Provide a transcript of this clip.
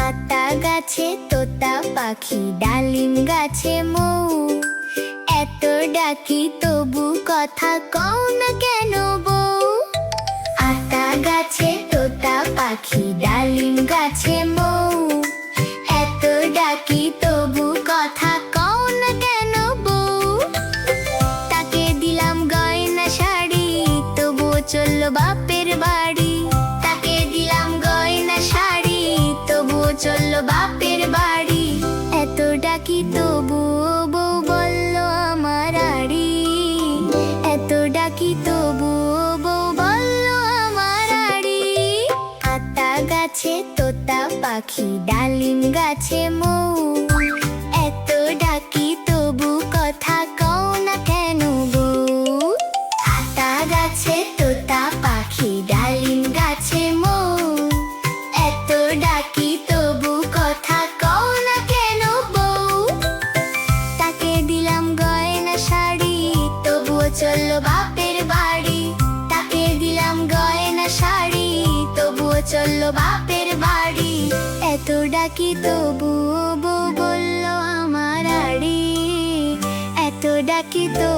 আতা গাছে তোতা পাখি, ডালিম গাছে মৌ, এত ডাকি তবু কথা কও না কেন বউ? আতা গাছে তোতা পাখি, ডালিম গাছে মৌ, এত ডাকি তবু কথা কও না কেন বউ? তাকে দিলাম গয়না শাড়ি, তবুও চললো বাপের বাড়ি। তাকে দিলাম গয়না শাড়ি, তবুও চললো বাপের বাড়ি। এত ডাকি তবুও বউ বলল আমার আড়ি, এত ডাকি তবুও বউ বলল আমার আড়ি। আতা গাছে তোতা পাখি, ডালিম গাছে মৌ, এত ডাকি তবু কথা কও না কেন বউ? আতা গাছে তোতা পাখি, ডালিম গাছে মৌ, এত ডাকি তবু কথা কও না কেন বউ? তাকে দিলাম গয়না শাড়ি, তবুও চললো বাপের বাড়ি। তাকে দিলাম গয়না শাড়ি, তবুও চললো বাপের বাড়ি। এত ডাকি তবুও বউ বলল আমার আড়ি, এত ডাকি তো